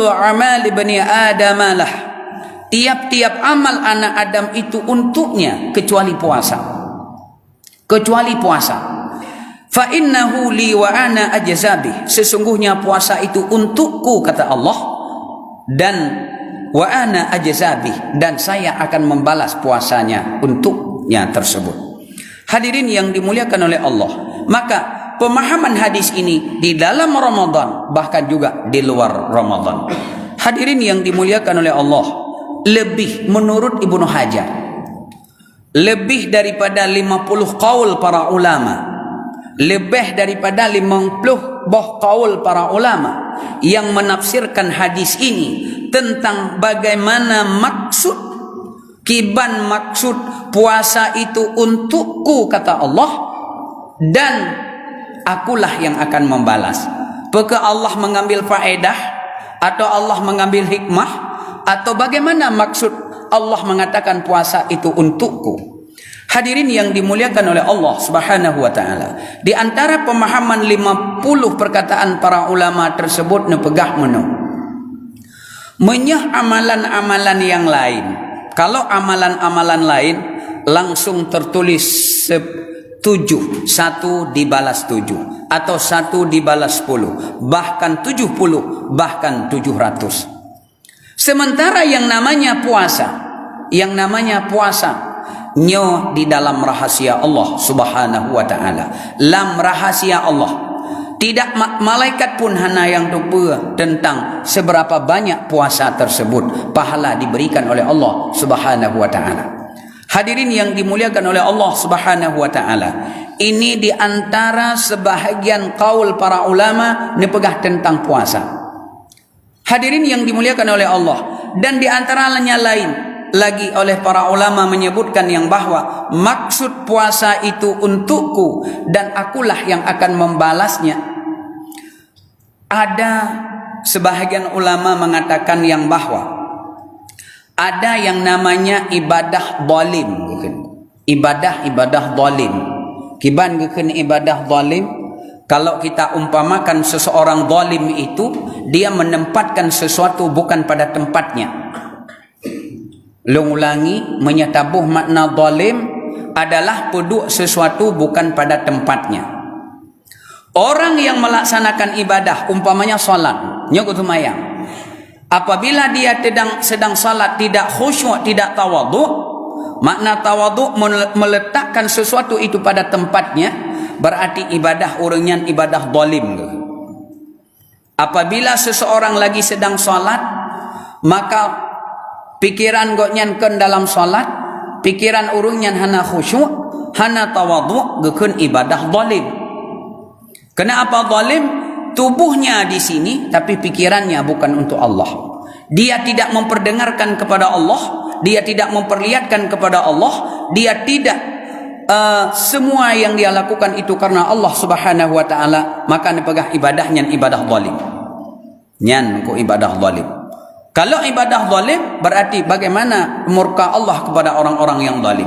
kullu amali bani Adam lah. Tiap-tiap amal anak Adam itu untuknya kecuali puasa. Kecuali puasa. Fa innahu li wa ana ajzabi. Sesungguhnya puasa itu untukku kata Allah, dan wa ana ajzabi, dan saya akan membalas puasanya untuknya tersebut. Hadirin yang dimuliakan oleh Allah, maka pemahaman hadis ini di dalam Ramadan bahkan juga di luar Ramadan. Hadirin yang dimuliakan oleh Allah, lebih menurut Ibnu Hajar, lebih daripada 50 qaul para ulama, lebih daripada 50 qaul para ulama yang menafsirkan hadis ini tentang bagaimana maksud kiban, maksud puasa itu untukku kata Allah, dan akulah yang akan membalas. Apakah Allah mengambil faedah atau Allah mengambil hikmah, atau bagaimana maksud Allah mengatakan puasa itu untukku? Hadirin yang dimuliakan oleh Allah Subhanahu wa taala, di antara pemahaman 50 perkataan para ulama tersebut nepegah menyah amalan-amalan yang lain. Kalau amalan-amalan lain langsung tertulis 7, 1 dibalas 7, atau 1 dibalas 10, bahkan 70, bahkan 700. Sementara yang namanya puasa nyo di dalam rahasia Allah Subhanahu wa taala, lam rahasia Allah. Tidak malaikat pun hana yang tahu tentang seberapa banyak puasa tersebut, pahala diberikan oleh Allah Subhanahu wa taala. Hadirin yang dimuliakan oleh Allah Subhanahu wa taala, ini di antara sebahagian qaul para ulama nepegah tentang puasa. Hadirin yang dimuliakan oleh Allah, dan di antaranya lain lagi oleh para ulama menyebutkan yang bahwa maksud puasa itu untukku dan akulah yang akan membalasnya. Ada sebahagian ulama mengatakan yang bahwa ada yang namanya ibadah zalim. Ibadah zalim. Kiban geukeun ibadah zalim, kalau kita umpamakan seseorang zalim itu dia menempatkan sesuatu bukan pada tempatnya. Ulangi, menyatabuh makna zalim adalah peduk sesuatu bukan pada tempatnya. Orang yang melaksanakan ibadah, umpamanya salat, nyokutumayang, apabila dia sedang salat tidak khusyuk, tidak tawadhu, makna tawadhu meletakkan sesuatu itu pada tempatnya, berarti ibadah orangnya ibadah zalim. Apabila seseorang lagi sedang salat, maka pikiran goknyan ken dalam salat, pikiran urungnya hana khusyuk, hana tawadhu, gekeun ibadah zalim. Kenapa zalim? Tubuhnya di sini tapi pikirannya bukan untuk Allah. Dia tidak memperdengarkan kepada Allah, dia tidak memperlihatkan kepada Allah, dia tidak semua yang dia lakukan itu karena Allah Subhanahu wa taala, maka nepegah ibadahnya ibadah zalim. Nyan ku ibadah zalim. Kalau ibadah zalim berarti bagaimana murka Allah kepada orang-orang yang zalim.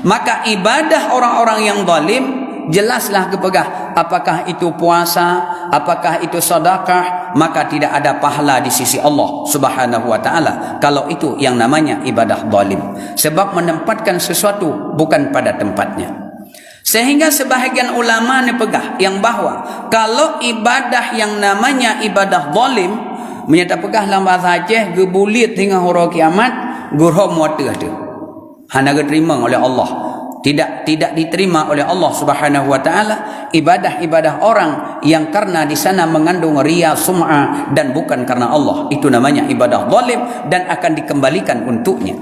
Maka ibadah orang-orang yang zalim jelaslah kepegah, apakah itu puasa, apakah itu sedekah, maka tidak ada pahala di sisi Allah Subhanahu wa taala kalau itu yang namanya ibadah zalim, sebab menempatkan sesuatu bukan pada tempatnya. Sehingga sebahagian ulama nepegah yang bahwa kalau ibadah yang namanya ibadah zalim, menyata pegah dalam bahasa Aceh gebulit hingga hura kiamat, gurhom wateh tu hana diterima oleh Allah. Tidak diterima oleh Allah Subhanahu wa taala ibadah-ibadah orang yang karena di sana mengandung riya, sum'ah, dan bukan karena Allah. Itu namanya ibadah zalim dan akan dikembalikan untuknya.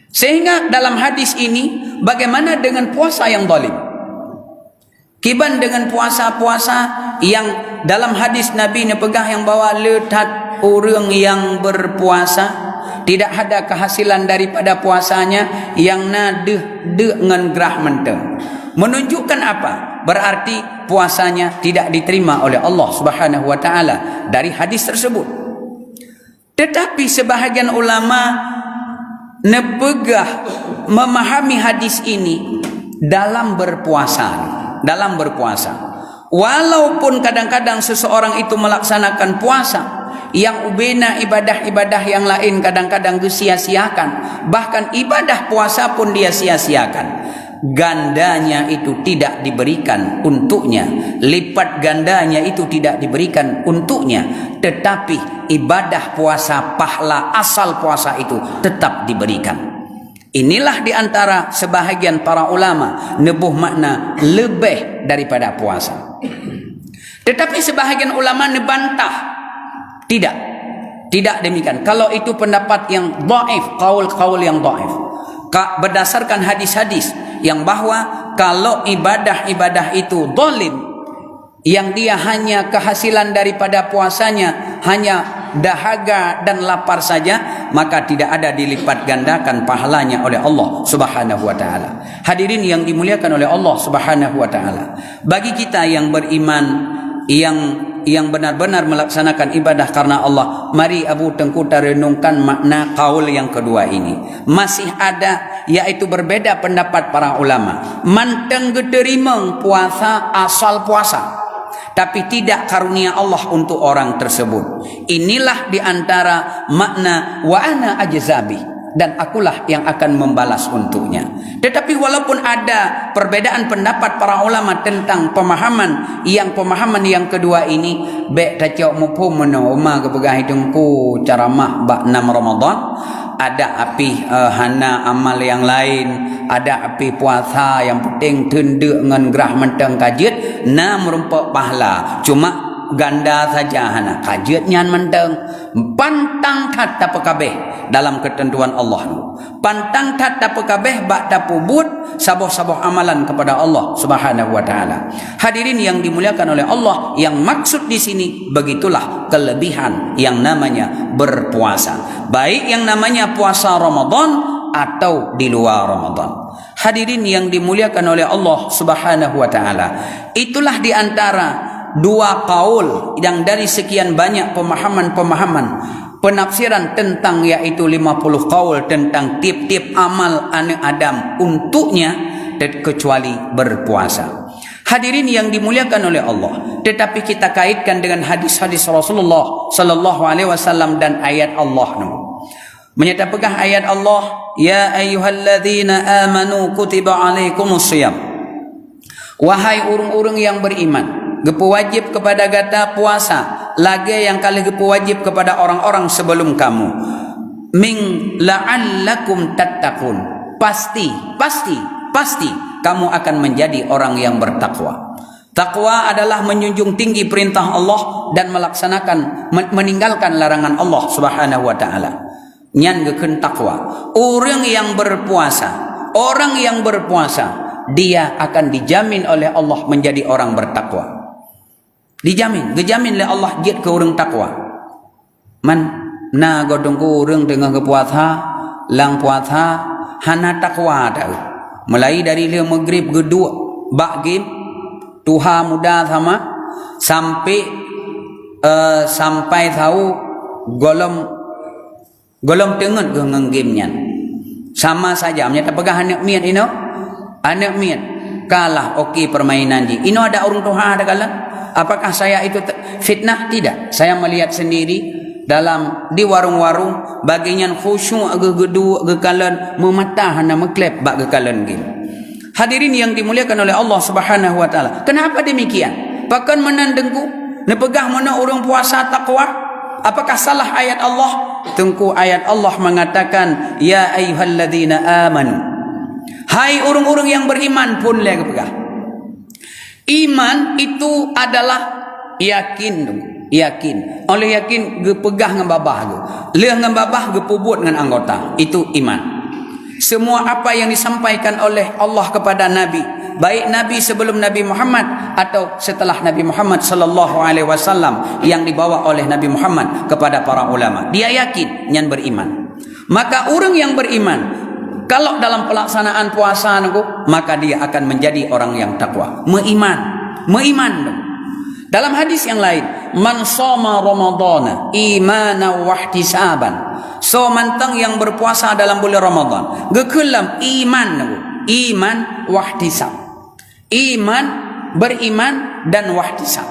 Sehingga dalam hadis ini, bagaimana dengan puasa yang zalim? Kiban dengan puasa-puasa yang dalam hadis Nabi nepegah yang bawa letat orang yang berpuasa tidak ada kehasilan daripada puasanya yang nadeh dengan gerah menteng. Menunjukkan apa? Berarti puasanya tidak diterima oleh Allah Subhanahu wa taala dari hadis tersebut. Tetapi sebahagian ulama nepegah memahami hadis ini dalam berpuasa. Walaupun kadang-kadang seseorang itu melaksanakan puasa yang ubena ibadah-ibadah yang lain kadang-kadang sia-siakan, bahkan ibadah puasa pun dia sia-siakan. Gandanya itu tidak diberikan untuknya, lipat gandanya itu tidak diberikan untuknya, tetapi ibadah puasa, pahala asal puasa itu tetap diberikan. Inilah diantara sebahagian para ulama nebuh makna lebih daripada puasa. Tetapi sebahagian ulama nebantah, tidak demikian. Kalau itu pendapat yang dhaif, kaul yang dhaif, berdasarkan hadis-hadis yang bahwa kalau ibadah-ibadah itu zalim, yang dia hanya kehasilan daripada puasanya hanya dahaga dan lapar saja, maka tidak ada dilipat gandakan pahalanya oleh Allah Subhanahu wa taala. Hadirin yang dimuliakan oleh Allah Subhanahu wa taala, bagi kita yang beriman, yang benar-benar melaksanakan ibadah karena Allah, mari Abu Tengku renungkan makna kaul yang kedua ini. Masih ada, yaitu berbeda pendapat para ulama. Manteng gederimeng puasa asal puasa, tapi tidak karunia Allah untuk orang tersebut. Inilah diantara makna wa ana ajzabi, dan akulah yang akan membalas untuknya. Tetapi walaupun ada perbedaan pendapat para ulama tentang pemahaman yang kedua ini, baik tacok mufhum menoma kepegah hidungku caramah bak 6 Ramadan, ada api hana amal yang lain, ada api puasa yang penting tende ngan gerah menteng kajit na merumpak pahala, cuma ganda saja hana kajit nyan menteng pantang tat tapekabeh dalam ketentuan Allah. Pantang tat tapekabeh bak tapubut saboh-saboh amalan kepada Allah Subhanahu wa taala. Hadirin yang dimuliakan oleh Allah, yang maksud di sini begitulah kelebihan yang namanya berpuasa, baik yang namanya puasa Ramadan atau di luar Ramadan. Hadirin yang dimuliakan oleh Allah Subhanahu wa taala, itulah di antara dua kaul yang dari sekian banyak pemahaman penafsiran tentang, yaitu 50 kaul tentang tiap-tiap amal anak Adam untuknya kecuali berpuasa. Hadirin yang dimuliakan oleh Allah, tetapi kita kaitkan dengan hadis-hadis Rasulullah sallallahu alaihi wasallam dan ayat Allah. Menyata pegah ayat Allah, ya ayyuhalladzina amanu kutiba alaikumusiyam. Wahai urung-urung yang beriman, gepu wajib kepada gata puasa lagi yang kali gepu wajib kepada orang-orang sebelum kamu. Min la'allakum tattaqun, pasti kamu akan menjadi orang yang bertakwa. Takwa adalah menjunjung tinggi perintah Allah dan melaksanakan, meninggalkan larangan Allah Subhanahu wa taala. Nyan geken takwa. Orang yang berpuasa, dia akan dijamin oleh Allah menjadi orang bertakwa. Dijamin oleh Allah jid ke orang takwa. Man na godong ku orang dengan kepuasa, lang puasa hana takwa dah. Mulai dari le maghrib gedua bagim tuha muda sama sampai tahu golom tengen dengan game-nya. Sama saja menyata pegah anak miat ino. Anak miat kalah okey permainan ji. Ino ada orang tuha ada kalah. Apakah saya itu fitnah? Tidak. Saya melihat sendiri di warung-warung bagian khusyuk gegedu gekalan mematah hana meklep bak gekalan game. Hadirin yang dimuliakan oleh Allah Subhanahu wa taala. Kenapa demikian? Bahkan menandengku nepegah mana orang puasa takwa? Apakah salah ayat Allah? Tengku ayat Allah mengatakan ya ayyuhalladzina amanu. Hai orang-orang yang beriman pun lagi pegah. Iman itu adalah yakin. Oleh yakin gepegah dengan babah tu. Leh dengan babah gepubut dengan anggota. Itu iman. Semua apa yang disampaikan oleh Allah kepada Nabi, baik Nabi sebelum Nabi Muhammad atau setelah Nabi Muhammad sallallahu alaihi wasallam, yang dibawa oleh Nabi Muhammad kepada para ulama, dia yakin yang beriman. Maka orang yang beriman, kalau dalam pelaksanaan puasa maka dia akan menjadi orang yang takwa, meiman. Dalam hadis yang lain, man shoma ramadhana imanan wa ihtisaban. So mantang yang berpuasa dalam bulan Ramadan, gekelam iman wa ihtisab. Iman, beriman dan wahtisab.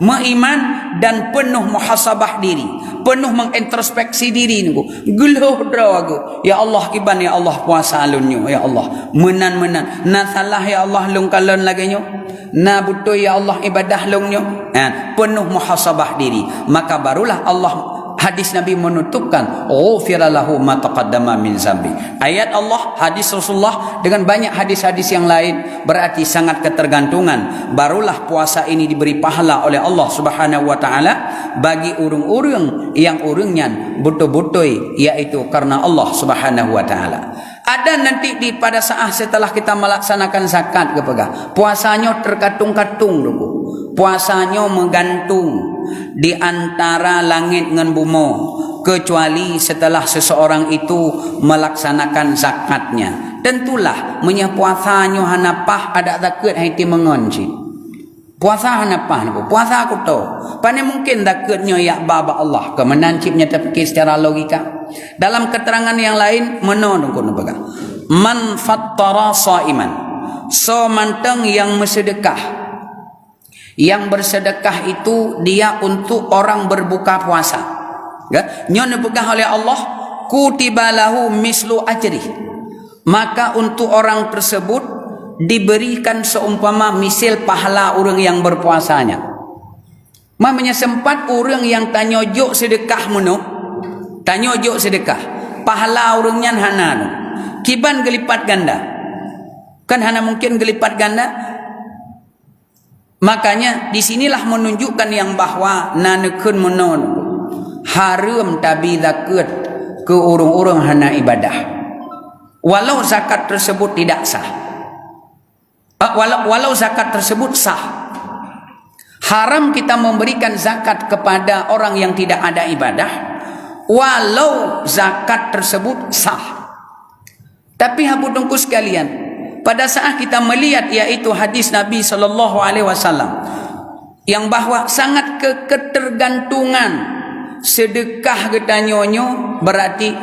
Meiman dan penuh muhasabah diri, penuh mengintrospeksi diri niku. Geluh drawago. Ya Allah iban ya Allah puasa alunnya ya Allah. Menan na salah ya Allah lung kalon laginyo. Na butuh ya Allah ibadah lungnyo. Penuh muhasabah diri. Maka barulah Allah hadis Nabi menutupkan ghufira lahu ma taqaddama min zambi. Ayat Allah, hadis Rasulullah dengan banyak hadis-hadis yang lain berarti sangat ketergantungan. Barulah puasa ini diberi pahala oleh Allah Subhanahu wa taala bagi urung-urung yang urungnya betul-betul yaitu karena Allah Subhanahu wa taala. Ada nanti pada saat setelah kita melaksanakan zakat kepegah, puasanya terkatung-katung dulu. Puasanya menggantung di antara langit dengan bumi kecuali setelah seseorang itu melaksanakan zakatnya. Tentulah menyepuasanya hanapah ada zakat haiti mengonci. Puasa hanapah niku. Puasa aku tahu. Pane mungkin zakatnya ya baba Allah kemenancipnya terfikir secara logika. Dalam keterangan yang lain menonu kono baga. Man fattara shaiman. So manteng yang bersedekah. Yang bersedekah itu dia untuk orang berbuka puasa. Ya, nyon dipegah oleh Allah kutiba lahu mislu ajri. Maka untuk orang tersebut diberikan seumpama misil pahala orang yang berpuasanya. Mamanya sempat orang yang tanyojuk sedekah menu, tanyojuk sedekah, pahala orangnya hana kiban gelipat ganda. Kan hana mungkin gelipat ganda. Makanya disinilah menunjukkan yang bahwa nanekun menon haram tabi zakat ke urung-urung hana ibadah. Walau zakat tersebut tidak sah. Walau zakat tersebut sah. Haram kita memberikan zakat kepada orang yang tidak ada ibadah walau zakat tersebut sah. Tapi habudungku sekalian, pada saat kita melihat yaitu hadis Nabi SAW yang bahwa sangat ketergantungan sedekah getanyonyo berarti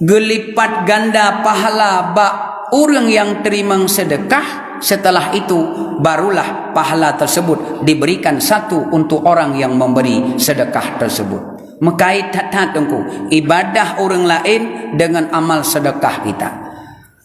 gelipat ganda pahala bak orang yang terima sedekah. Setelah itu barulah pahala tersebut diberikan satu untuk orang yang memberi sedekah tersebut. Mekait tatangku ibadah orang lain dengan amal sedekah kita.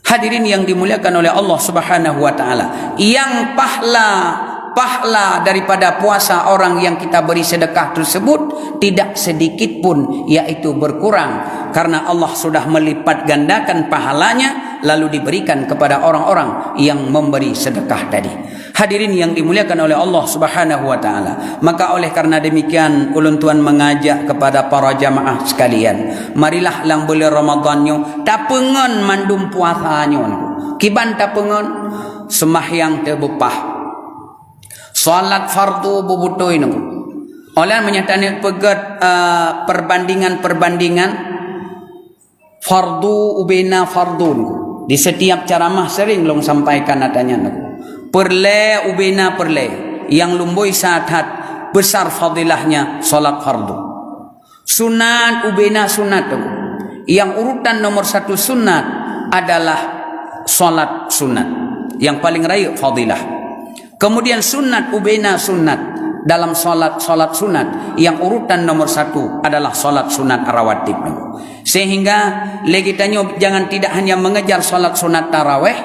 Hadirin yang dimuliakan oleh Allah Subhanahu wa taala, yang pahala daripada puasa orang yang kita beri sedekah tersebut tidak sedikit pun yaitu berkurang karena Allah sudah melipat gandakan pahalanya lalu diberikan kepada orang-orang yang memberi sedekah tadi. Hadirin yang dimuliakan oleh Allah Subhanahu wa taala, maka oleh karena demikian ulun tuan mengajak kepada para jamaah sekalian, marilah lang bulan Ramadannya tapengon mandum puasanya. Kiban tapengon sembahyang terbupah. Salat fardu bubutoi nunggu. Oleh menyatakan pegat perbandingan fardu ubena fardu nunggu. Di setiap ceramah sering long sampaikan adanya nunggu. Perle ubena perle yang lumboi saat besar fadilahnya salat fardu. Sunat ubena sunat nunggu. Yang urutan nomor 1 sunat adalah salat sunat. Yang paling raya fadilah. Kemudian sunat ubena sunat dalam salat sunat yang urutan nomor 1 adalah salat sunat rawatib. Sehingga legitanya jangan tidak hanya mengejar salat sunat tarawih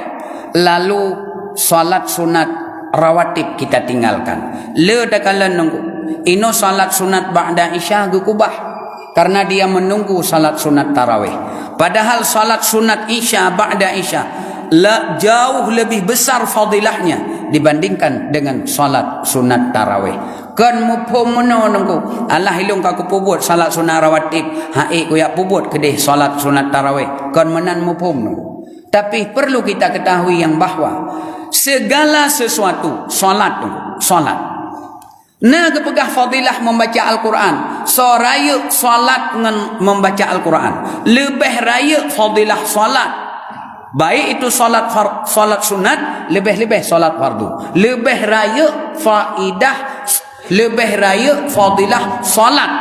lalu salat sunat rawatib kita tinggalkan. Le dakalan nunggu ino salat sunat ba'da isya gukubah karena dia menunggu salat sunat tarawih. Padahal salat sunat isya ba'da isya jauh lebih besar fadilahnya dibandingkan dengan salat sunat tarawih. Kan mupum menonongku Allah hilung kaku pubut salat sunat rawatib haik ku yak pubut kedih salat sunat tarawih kan menan mupum. Tapi perlu kita ketahui yang bahwa segala sesuatu salat nah kepegah fadilah membaca Al-Quran so raya salat dengan membaca Al-Quran lebih raya fadilah salat. Baik itu salat sunat lebih-lebih salat fardu. Lebih raya faidah, lebih raya fadilah salat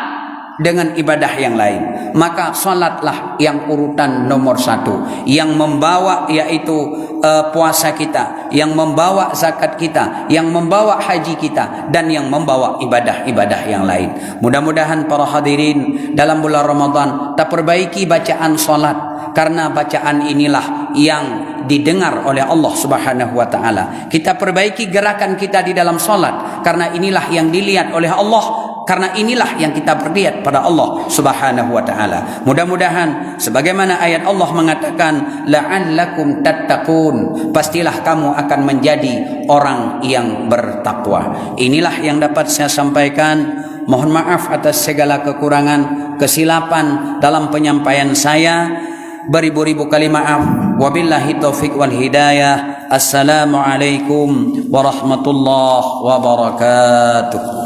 dengan ibadah yang lain. Maka salatlah yang urutan nomor 1, yang membawa yaitu puasa kita, yang membawa zakat kita, yang membawa haji kita, dan yang membawa ibadah-ibadah yang lain. Mudah-mudahan para hadirin dalam bulan Ramadan kita perbaiki bacaan salat, karena bacaan inilah yang didengar oleh Allah Subhanahu wa taala. Kita perbaiki gerakan kita di dalam salat, karena inilah yang dilihat oleh Allah, karena inilah yang kita berniat pada Allah Subhanahu wa taala. Mudah-mudahan sebagaimana ayat Allah mengatakan la'allakum tattaqun, pastilah kamu akan menjadi orang yang bertakwa. Inilah yang dapat saya sampaikan. Mohon maaf atas segala kekurangan, kesilapan dalam penyampaian saya. Beribu-ribu kali maaf. Wabillahi taufik wal hidayah. Assalamualaikum warahmatullahi wabarakatuh.